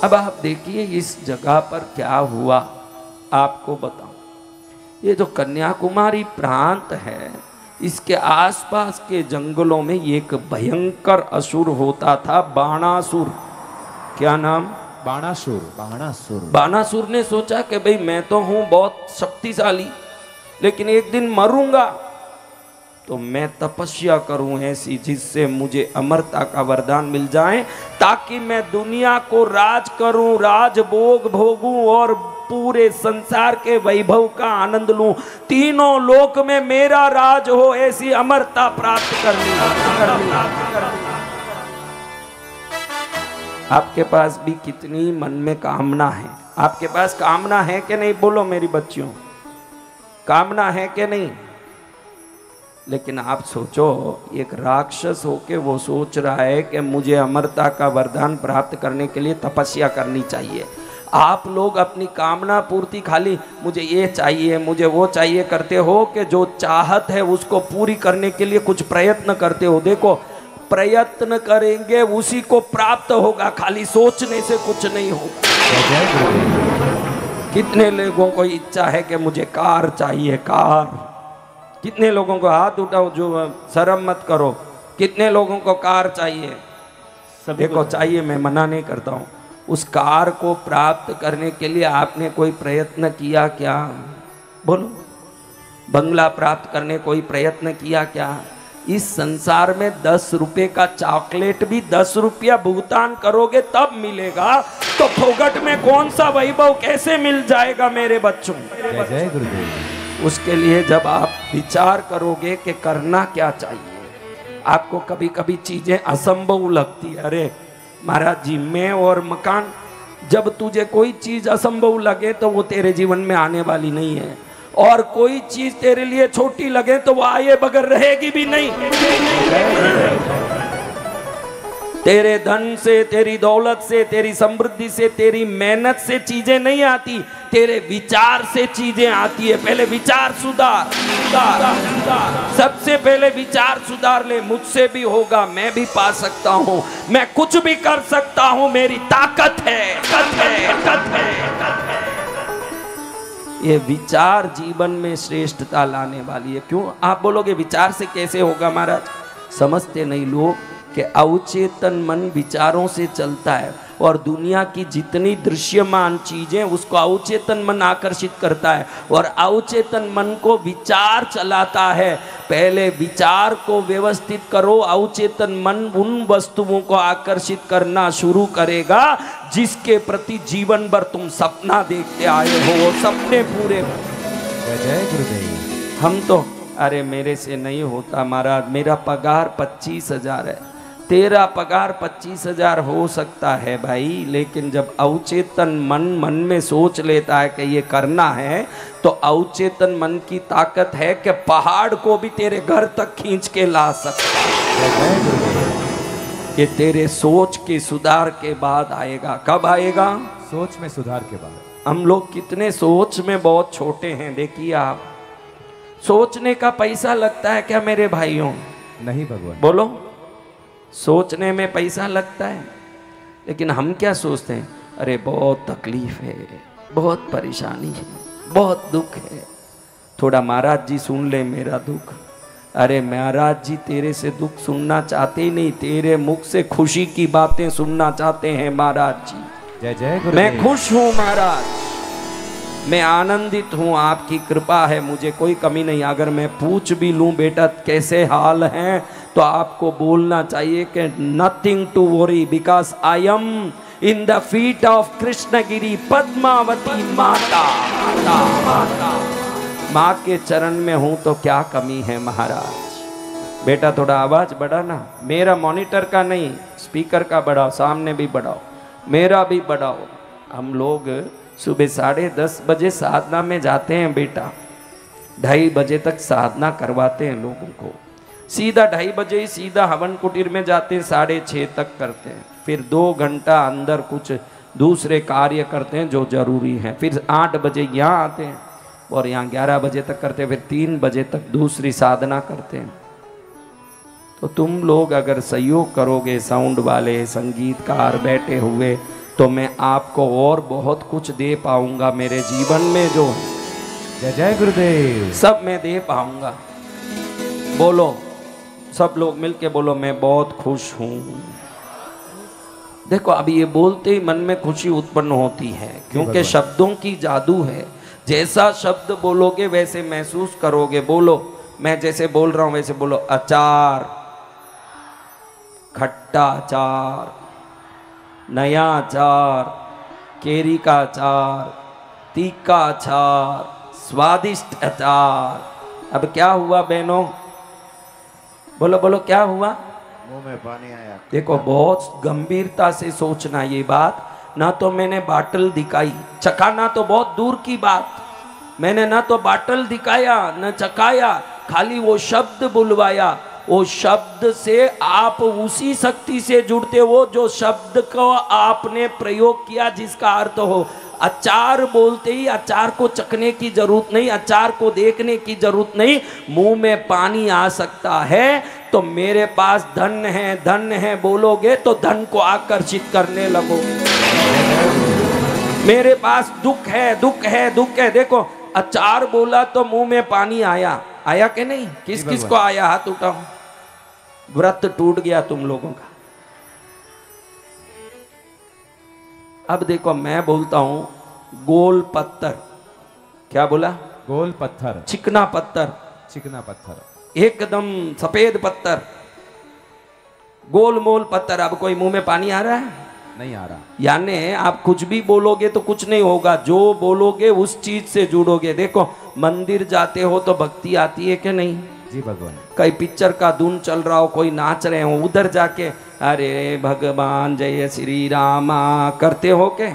अब आप देखिए इस जगह पर क्या हुआ, आपको बताऊं। ये जो कन्याकुमारी प्रांत है, इसके आसपास के जंगलों में एक भयंकर असुर होता था, बाणासुर। क्या नाम? बाणासुर। बाणासुर। बाणासुर ने सोचा कि भाई मैं तो हूं बहुत शक्तिशाली, लेकिन एक दिन मरूंगा तो मैं तपस्या करूं ऐसी जिससे मुझे अमरता का वरदान मिल जाए, ताकि मैं दुनिया को राज करूं, राज भोग भोगूं और पूरे संसार के वैभव का आनंद लूं, तीनों लोक में मेरा राज हो, ऐसी अमरता प्राप्त करनी। आपके पास भी कितनी मन में कामना है? आपके पास कामना है कि नहीं? बोलो मेरी बच्चियों, कामना है कि नहीं? लेकिन आप सोचो, एक राक्षस होके वो सोच रहा है कि मुझे अमरता का वरदान प्राप्त करने के लिए तपस्या करनी चाहिए। आप लोग अपनी कामना पूर्ति खाली मुझे ये चाहिए, मुझे वो चाहिए करते हो, कि जो चाहत है उसको पूरी करने के लिए कुछ प्रयत्न करते हो। देखो, प्रयत्न करेंगे उसी को प्राप्त होगा, खाली सोचने से कुछ नहीं होगा। कितने लोगों को इच्छा है कि मुझे कार चाहिए, कार? कितने लोगों को हाथ उठाओ, जो शर्म मत करो। कितने लोगों को कार चाहिए? देखो चाहिए, मैं मना नहीं करता हूँ। उस कार को प्राप्त करने के लिए आपने कोई प्रयत्न किया क्या? बोलो। बंगला प्राप्त करने कोई प्रयत्न किया क्या? इस संसार में 10 रुपए का चॉकलेट भी 10 रुपया भुगतान करोगे तब मिलेगा, तो फोगट में कौन सा वैभव कैसे मिल जाएगा मेरे बच्चों? जय गुरुदेव। उसके लिए जब आप विचार करोगे कि करना क्या चाहिए, आपको कभी कभी चीजें असंभव लगती है। अरे महाराज जी, मैं और मकान, जब तुझे कोई चीज असंभव लगे तो वो तेरे जीवन में आने वाली नहीं है, और कोई चीज तेरे लिए छोटी लगे तो वो आए बगैर रहेगी भी नहीं। तेरे धन से, तेरी दौलत से, तेरी समृद्धि से, तेरी मेहनत से चीजें नहीं आती, तेरे विचार से चीजें आती है। पहले विचार सुधार, सबसे पहले विचार सुधार ले। मुझसे भी होगा, मैं भी पा सकता हूँ, मैं कुछ भी कर सकता हूँ, मेरी ताकत है। ये विचार जीवन में श्रेष्ठता लाने वाली है। क्यों? आप बोलोगे विचार से कैसे होगा महाराज? समझते नहीं लोग कि अवचेतन मन विचारों से चलता है, और दुनिया की जितनी दृश्यमान चीजें उसको अवचेतन मन आकर्षित करता है, और अवचेतन मन को विचार चलाता है। पहले विचार को व्यवस्थित करो, अवचेतन मन उन वस्तुओं को आकर्षित करना शुरू करेगा जिसके प्रति जीवन भर तुम सपना देखते आए हो, वो सपने पूरे। जय गुरुदेव। हम तो, अरे मेरे से नहीं होता महाराज, मेरा पगार 25,000 है। तेरा पगार 25,000 हो सकता है भाई, लेकिन जब अवचेतन मन में सोच लेता है कि ये करना है, तो अवचेतन मन की ताकत है कि पहाड़ को भी तेरे घर तक खींच के ला सकता है। ये तेरे सोच के सुधार के बाद आएगा। कब आएगा? सोच में सुधार के बाद। हम लोग कितने सोच में बहुत छोटे हैं। देखिए आप, सोचने का पैसा लगता है क्या मेरे भाइयों? नहीं भगवान। बोलो, सोचने में पैसा लगता है, लेकिन हम क्या सोचते हैं? अरे बहुत तकलीफ है, बहुत परेशानी है, बहुत दुख है, थोड़ा महाराज जी सुन ले मेरा दुख। अरे महाराज जी तेरे से दुख सुनना चाहते ही नहीं, तेरे मुख से खुशी की बातें सुनना चाहते हैं महाराज जी। जय जय गुरुदेव। मैं खुश हूँ महाराज, मैं आनंदित हूँ, आपकी कृपा है, मुझे कोई कमी नहीं। अगर मैं पूछ भी लूँ बेटा कैसे हाल हैं, तो आपको बोलना चाहिए कि nothing to worry, because I am in the feet of Krishnagiri Padmavati माता। माँ के चरण में हूँ तो क्या कमी है महाराज। बेटा थोड़ा आवाज बढ़ा ना, मेरा मॉनिटर का नहीं, स्पीकर का बढ़ाओ, सामने भी बढ़ाओ, मेरा भी बढ़ाओ। हम लोग सुबह 10:30 बजे साधना में जाते हैं बेटा, 2:30 बजे तक साधना करवाते हैं लोगों को। सीधा 2:30 बजे ही सीधा हवन कुटीर में जाते हैं, 6:30 तक करते हैं। फिर 2 घंटा अंदर कुछ दूसरे कार्य करते हैं जो जरूरी हैं। फिर 8 बजे यहाँ आते हैं और यहाँ 11 बजे तक करते हैं। फिर 3 बजे तक दूसरी साधना करते हैं। तो तुम लोग अगर सहयोग करोगे, साउंड वाले, संगीतकार बैठे हुए, तो मैं आपको और बहुत कुछ दे पाऊंगा। मेरे जीवन में जो जय जय गुरुदेव सब मैं दे पाऊंगा। बोलो, सब लोग मिलके बोलो, मैं बहुत खुश हूं। देखो, अभी ये बोलते ही मन में खुशी उत्पन्न होती है, क्योंकि शब्दों की जादू है। जैसा शब्द बोलोगे वैसे महसूस करोगे। बोलो, मैं जैसे बोल रहा हूं वैसे बोलो। अचार, खट्टा अचार, नया अचार, केरी का अचार, तीखा अचार, स्वादिष्ट अचार। अब क्या हुआ बहनों? बोलो बोलो, क्या हुआ? मुंह में पानी आया। देखो, बहुत गंभीरता से सोचना ये बात। ना तो मैंने बाटल दिखाई, चखाना तो बहुत दूर की बात। मैंने ना तो बाटल दिखाया न चखाया, खाली वो शब्द बुलवाया। वो शब्द से आप उसी शक्ति से जुड़ते हो जो शब्द को आपने प्रयोग किया, जिसका अर्थ हो। अचार बोलते ही अचार को चखने की जरूरत नहीं, अचार को देखने की जरूरत नहीं, मुंह में पानी आ सकता है। तो मेरे पास धन है बोलोगे तो धन को आकर्षित करने लगोगे। मेरे पास दुख है। देखो, अचार बोला तो मुंह में पानी आया कि नहीं? किस किस को आया? हाथ उठाओ। व्रत टूट गया तुम लोगों का। अब देखो, मैं बोलता हूं गोल पत्थर। क्या बोला? गोल पत्थर, चिकना पत्थर, चिकना पत्थर, एकदम सफेद पत्थर, गोल मोल पत्थर। अब कोई मुंह में पानी आ रहा है? नहीं आ रहा। यानी आप कुछ भी बोलोगे तो कुछ नहीं होगा, जो बोलोगे उस चीज से जुड़ोगे। देखो, मंदिर जाते हो तो भक्ति आती है कि नहीं? जी भगवान। कई पिक्चर का धुन चल रहा हो, कोई नाच रहे हो, उधर जाके अरे भगवान जय श्री रामा करते हो के?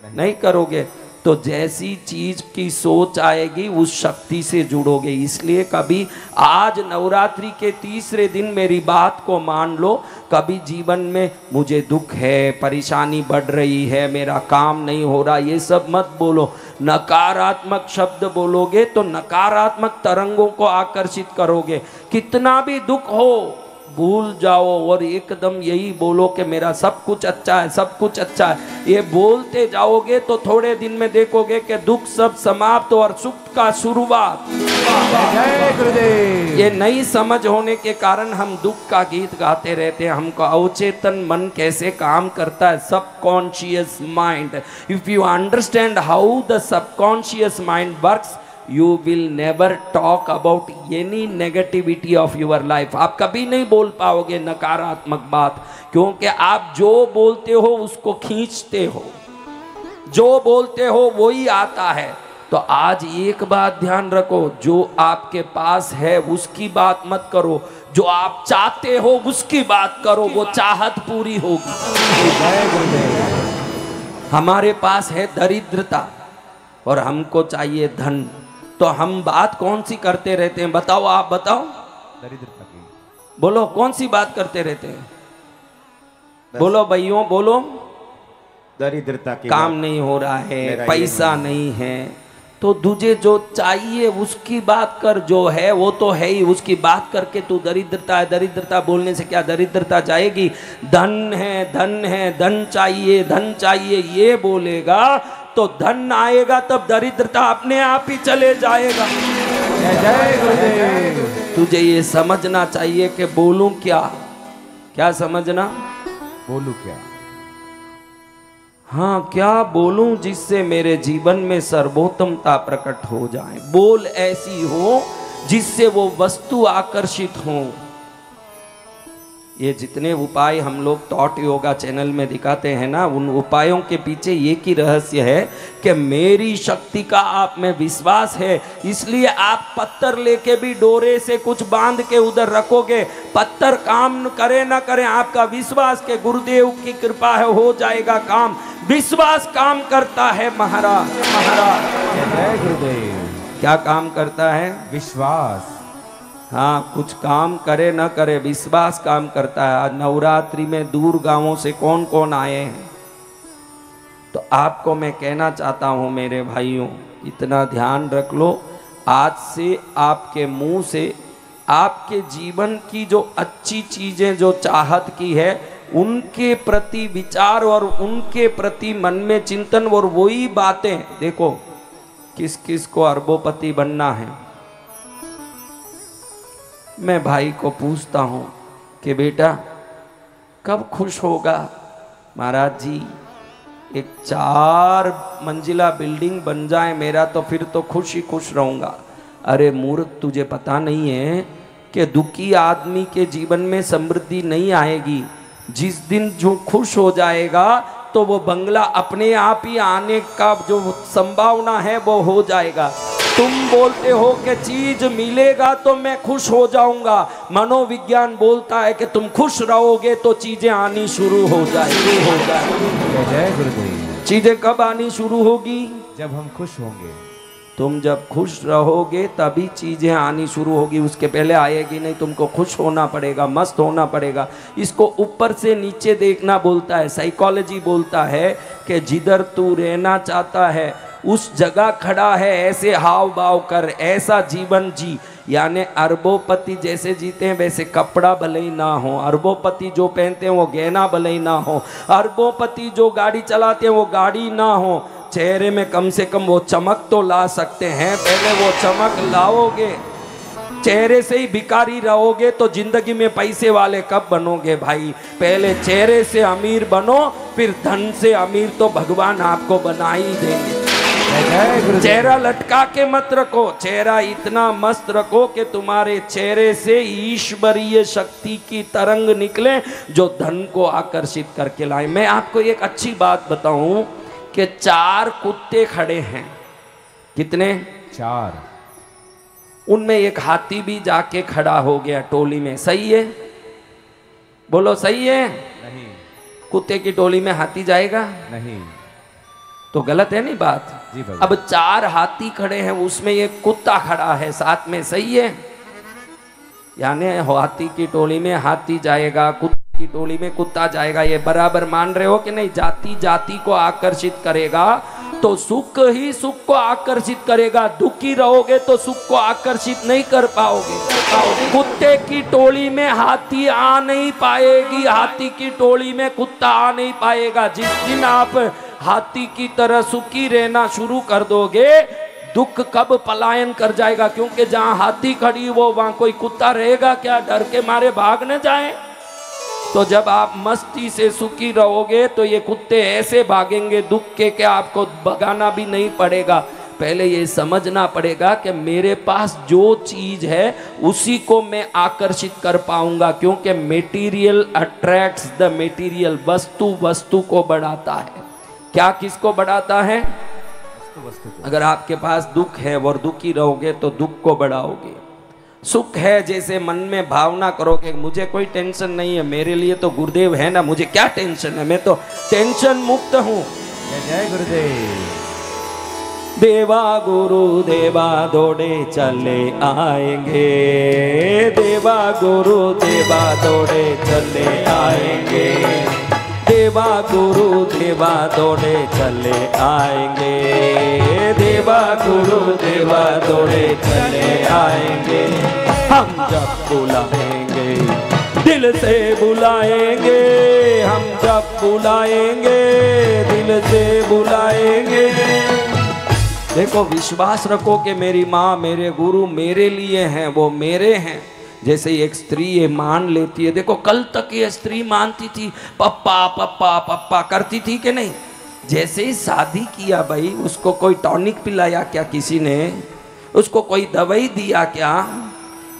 नहीं करोगे। तो जैसी चीज की सोच आएगी उस शक्ति से जुड़ोगे। इसलिए कभी आज नवरात्रि के तीसरे दिन मेरी बात को मान लो। कभी जीवन में मुझे दुख है, परेशानी बढ़ रही है, मेरा काम नहीं हो रहा, ये सब मत बोलो। नकारात्मक शब्द बोलोगे तो नकारात्मक तरंगों को आकर्षित करोगे। कितना भी दुख हो भूल जाओ और एकदम यही बोलो कि मेरा सब कुछ अच्छा है, सब कुछ अच्छा है। ये बोलते जाओगे तो थोड़े दिन में देखोगे कि दुख सब समाप्त और सुख का शुरुआत। जय गुरुदेव। ये नई समझ होने के कारण हम दुख का गीत गाते रहते हैं। हमको अवचेतन मन कैसे काम करता है, subconscious mind. If you understand how the subconscious mind works, you will never talk about any negativity of your life। आप कभी नहीं बोल पाओगे नकारात्मक बात, क्योंकि आप जो बोलते हो उसको खींचते हो, जो बोलते हो वही आता है। तो आज एक बात ध्यान रखो, जो आपके पास है उसकी बात मत करो, जो आप चाहते हो उसकी बात करो, वो चाहत पूरी होगी। हमारे पास है दरिद्रता और हमको चाहिए धन, तो हम बात कौन सी करते रहते हैं? बताओ, आप बताओ। दरिद्रता की। बोलो, कौन सी बात करते रहते हैं? बोलो भाइयों, बोलो। दरिद्रता की। काम नहीं हो रहा है, पैसा नहीं है, तो तुझे जो चाहिए उसकी बात कर। जो है वो तो है ही, उसकी बात करके तू दरिद्रता है, दरिद्रता बोलने से क्या दरिद्रता जाएगी? धन है, धन चाहिए ये बोलेगा तो धन आएगा, तब दरिद्रता अपने आप ही चले जाएगा। जय गुरुदेव। तुझे ये समझना चाहिए कि बोलूं क्या समझना? बोलूं क्या? हाँ, क्या बोलूं जिससे मेरे जीवन में सर्वोत्तमता प्रकट हो जाए। बोल ऐसी हो जिससे वो वस्तु आकर्षित हो। ये जितने उपाय हम लोग टॉट योगा चैनल में दिखाते हैं ना, उन उपायों के पीछे एक ही रहस्य है कि मेरी शक्ति का आप में विश्वास है। इसलिए आप पत्थर लेके भी डोरे से कुछ बांध के उधर रखोगे, पत्थर काम करे ना करे, आपका विश्वास के गुरुदेव की कृपा है, हो जाएगा काम। विश्वास काम करता है महाराज। जय गुरुदेव। क्या काम करता है? विश्वास। हाँ, कुछ काम करे न करे, विश्वास काम करता है। आज नवरात्रि में दूर गांवों से कौन कौन आए हैं, तो आपको मैं कहना चाहता हूँ मेरे भाइयों, इतना ध्यान रख लो, आज से आपके मुंह से आपके जीवन की जो अच्छी चीजें जो चाहत की है उनके प्रति विचार और उनके प्रति मन में चिंतन और वही बातें। देखो किस किस को अरबोपति बनना है। मैं भाई को पूछता हूं कि बेटा कब खुश होगा। महाराज जी एक 4 मंजिला बिल्डिंग बन जाए मेरा तो फिर तो खुश ही खुश रहूंगा। अरे मूर्ख, तुझे पता नहीं है कि दुखी आदमी के जीवन में समृद्धि नहीं आएगी। जिस दिन जो खुश हो जाएगा तो वो बंगला अपने आप ही आने का जो संभावना है वो हो जाएगा। तुम बोलते हो कि चीज मिलेगा तो मैं खुश हो जाऊंगा। मनोविज्ञान बोलता है कि तुम खुश रहोगे तो चीजें आनी शुरू हो जाएगी। जय गुरुदेव। चीजें कब आनी शुरू होगी? जब हम खुश होंगे। तुम जब खुश रहोगे तभी चीजें आनी शुरू होगी, उसके पहले आएगी नहीं। तुमको खुश होना पड़ेगा, मस्त होना पड़ेगा। इसको ऊपर से नीचे देखना बोलता है। साइकोलॉजी बोलता है कि जिधर तू रहना चाहता है उस जगह खड़ा है, ऐसे हाव भाव कर, ऐसा जीवन जी। यानी अरबोपति जैसे जीते हैं वैसे कपड़ा भले ही ना हो, अरबोपति जो पहनते हैं वो गहना भले ही ना हो, अरबोपति जो गाड़ी चलाते हैं वो गाड़ी ना हो, चेहरे में कम से कम वो चमक तो ला सकते हैं। पहले वो चमक लाओगे। चेहरे से ही भिखारी रहोगे तो जिंदगी में पैसे वाले कब बनोगे भाई? पहले चेहरे से अमीर बनो, फिर धन से अमीर तो भगवान आपको बना ही देंगे। चेहरा लटका के मत रखो, चेहरा इतना मस्त रखो कि तुम्हारे चेहरे से ईश्वरीय शक्ति की तरंग निकले जो धन को आकर्षित करके लाए। मैं आपको एक अच्छी बात बताऊं कि 4 कुत्ते खड़े हैं। कितने? 4। उनमें एक हाथी भी जाके खड़ा हो गया टोली में। सही है? बोलो सही है? नहीं। कुत्ते की टोली में हाथी जाएगा? नहीं। तो गलत है नहीं बात? जी भगवान। अब 4 हाथी खड़े हैं, उसमें एक कुत्ता खड़ा है साथ में। सही है? यानी हाथी की टोली में हाथी जाएगा, कुत्ते की टोली में कुत्ता जाएगा। ये बराबर मान रहे हो कि नहीं? जाति जाति को आकर्षित करेगा तो सुख ही सुख को आकर्षित करेगा। दुखी रहोगे तो सुख को आकर्षित नहीं कर पाओगे। कुत्ते की टोली में हाथी आ नहीं पाएगी, हाथी की टोली में कुत्ता आ नहीं पाएगा। जिस दिन आप हाथी की तरह सुखी रहना शुरू कर दोगे, दुख कब पलायन कर जाएगा। क्योंकि जहां हाथी खड़ी वो वहां कोई कुत्ता रहेगा क्या? डर के मारे भाग न जाए। तो जब आप मस्ती से सुखी रहोगे तो ये कुत्ते ऐसे भागेंगे दुख के कि आपको भगाना भी नहीं पड़ेगा। पहले ये समझना पड़ेगा कि मेरे पास जो चीज है उसी को मैं आकर्षित कर पाऊंगा। क्योंकि मेटीरियल अट्रैक्ट्स द मेटीरियल। वस्तु वस्तु को बढ़ाता है। क्या किसको बढ़ाता है? वस्तु को। अगर आपके पास दुख है और दुखी रहोगे तो दुख को बढ़ाओगे। सुख है जैसे मन में भावना करोगे मुझे कोई टेंशन नहीं है, मेरे लिए तो गुरुदेव है ना, मुझे क्या टेंशन है, मैं तो टेंशन मुक्त हूं। जय गुरुदेव। देवा गुरु देवा दौड़े चले आएंगे, देवा गुरु देवा दौड़े चले आएंगे, देवा गुरु देवा दौड़े चले आएंगे, देवा गुरु देवा दौड़े चले आएंगे। हम जब बुलाएंगे दिल से बुलाएंगे, हम जब बुलाएंगे दिल से बुलाएंगे। देखो विश्वास रखो कि मेरी माँ मेरे गुरु मेरे लिए हैं, वो मेरे हैं। जैसे एक स्त्री ये मान लेती है, देखो कल तक ये स्त्री मानती थी, पप्पा पप्पा पप्पा करती थी कि नहीं। जैसे ही शादी किया भाई, उसको कोई टॉनिक पिलाया क्या किसी ने? उसको कोई दवाई दिया क्या?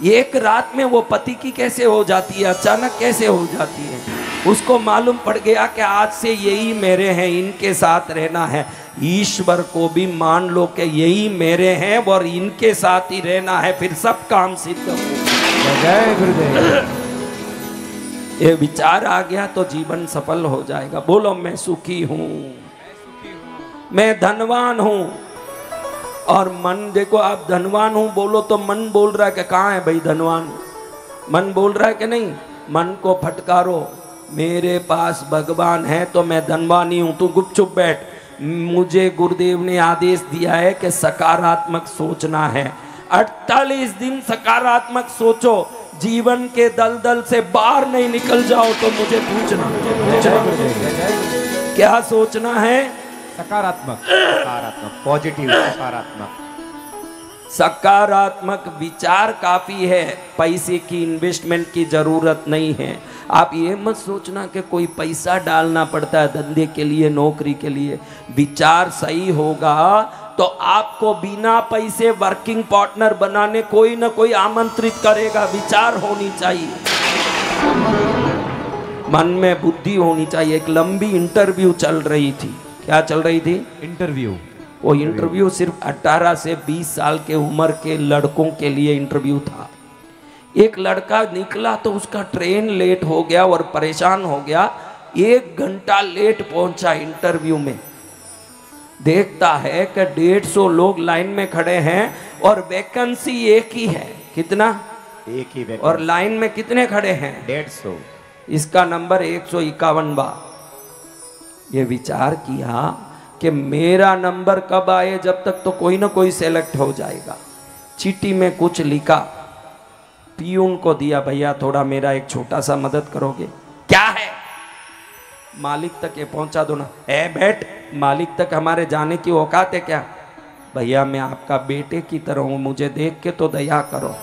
एक रात में वो पति की कैसे हो जाती है, अचानक कैसे हो जाती है? उसको मालूम पड़ गया कि आज से यही मेरे हैं, इनके साथ रहना है। ईश्वर को भी मान लो कि यही मेरे हैं और इनके साथ ही रहना है, फिर सब काम सिद्ध हो। जय गुरुदेव। ये विचार आ गया तो जीवन सफल हो जाएगा। बोलो मैं सुखी हूँ, मैं धनवान हूँ। और मन देखो, आप धनवान हूँ बोलो तो मन बोल रहा है कि कहाँ है भाई धनवान? मन बोल रहा है कि नहीं? मन को फटकारो, मेरे पास भगवान है तो मैं धनवानी हूँ। तू गुपचुप बैठ। मुझे गुरुदेव ने आदेश दिया है कि सकारात्मक सोचना है। 48 दिन सकारात्मक सोचो। जीवन के दलदल से बाहर नहीं निकल जाओ तो मुझे पूछना। जय जय गुरुदेव, जय जय गुरुदेव। क्या सोचना है? सकारात्मक, सकारात्मक, पॉजिटिव, सकारात्मक। सकारात्मक विचार काफी है, पैसे की इन्वेस्टमेंट की जरूरत नहीं है। आप ये मत सोचना कि कोई पैसा डालना पड़ता है धंधे के लिए, नौकरी के लिए। विचार सही होगा तो आपको बिना पैसे वर्किंग पार्टनर बनाने कोई ना कोई आमंत्रित करेगा। विचार होनी चाहिए, मन में बुद्धि होनी चाहिए। एक लंबी इंटरव्यू चल रही थी। क्या चल रही थी? इंटरव्यू। वो इंटरव्यू सिर्फ 18 से 20 साल के उम्र के लड़कों के लिए इंटरव्यू था। एक लड़का निकला तो उसका ट्रेन लेट हो गया और परेशान हो गया। 1 घंटा लेट पहुंचा इंटरव्यू में। देखता है कि 150 लोग लाइन में खड़े हैं और वैकेंसी एक ही है। कितना? एक ही व्यक्ति। और लाइन में कितने खड़े हैं? 150। इसका नंबर 151 बा। ये विचार किया कि मेरा नंबर कब आए, जब तक तो कोई ना कोई सेलेक्ट हो जाएगा। चिट्ठी में कुछ लिखा, पियून को दिया, भैया थोड़ा मेरा एक छोटा सा मदद करोगे? क्या है? मालिक तक ये पहुंचा दो ना। बैठ, मालिक तक हमारे जाने की औकात है क्या? भैया मैं आपका बेटे की तरह हूं, मुझे देख के तो दया करो।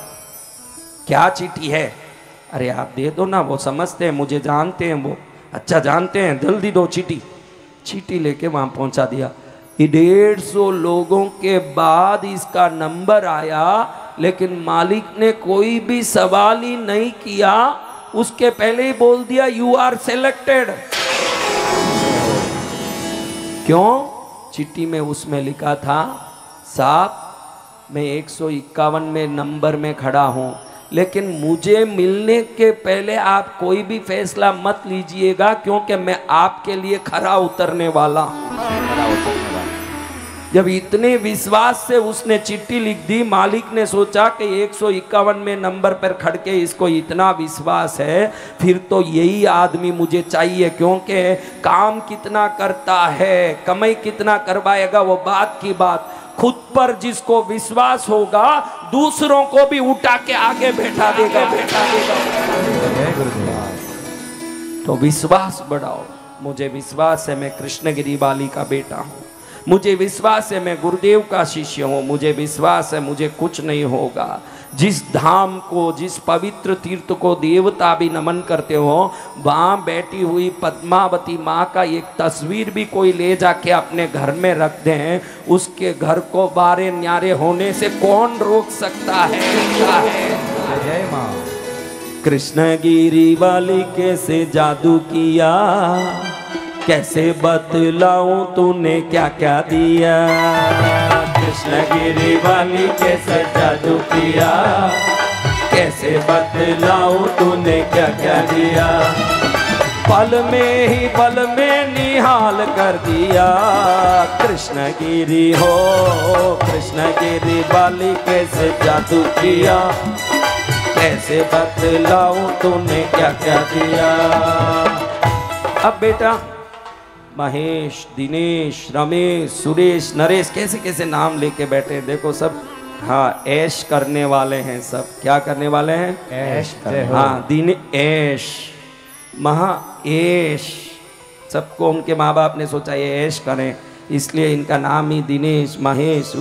क्या चिट्ठी है? अरे आप दे दो ना, वो समझते हैं, मुझे जानते हैं वो। अच्छा जानते हैं, जल्दी दो चिट्ठी। चिट्ठी लेके वहां पहुंचा दिया। 150 लोगों के बाद इसका नंबर आया, लेकिन मालिक ने कोई भी सवाल ही नहीं किया। उसके पहले ही बोल दिया यू आर सेलेक्टेड। क्यों? चिट्ठी में उसमें लिखा था, साहब मैं 151 में नंबर में खड़ा हूं, लेकिन मुझे मिलने के पहले आप कोई भी फैसला मत लीजिएगा, क्योंकि मैं आपके लिए खरा उतरने वाला हूं। जब इतने विश्वास से उसने चिट्ठी लिख दी, मालिक ने सोचा कि 151 में नंबर पर खड़ के इसको इतना विश्वास है, फिर तो यही आदमी मुझे चाहिए। क्योंकि काम कितना करता है, कमाई कितना करवाएगा वो बात की बात, खुद पर जिसको विश्वास होगा दूसरों को भी उठा के आगे बैठा देगा। जय गुरुदेव। तो विश्वास बढ़ाओ। मुझे विश्वास है मैं कृष्णगिरी वाली का बेटा हूँ, मुझे विश्वास है मैं गुरुदेव का शिष्य हूँ, मुझे विश्वास है मुझे कुछ नहीं होगा। जिस धाम को, जिस पवित्र तीर्थ को देवता भी नमन करते हो, वहाँ बैठी हुई पद्मावती माँ का एक तस्वीर भी कोई ले जाके अपने घर में रख दें, उसके घर को बारे न्यारे होने से कौन रोक सकता है? जय माँ। कृष्णगिरी वाली कैसे जादू किया, कैसे बतलाऊं तूने क्या क्या दिया। कृष्णगिरी वाली कैसे जादू किया, कैसे बतलाऊं तूने क्या क्या दिया। पल में ही बल में निहाल कर दिया। कृष्णगिरी हो, कृष्णगिरी वाली कैसे जादू किया, कैसे बतलाऊं तूने क्या क्या दिया। अब बेटा महेश, दिनेश, रमेश, सुरेश, नरेश कैसे कैसे नाम लेके बैठे, देखो सब हाँ ऐश करने वाले हैं। सब क्या करने वाले हैं? ऐश। हाँ, दिनेश, महा ऐश। सबको उनके माँ बाप ने सोचा ये ऐश करें, इसलिए इनका नाम ही दिनेश, महेश,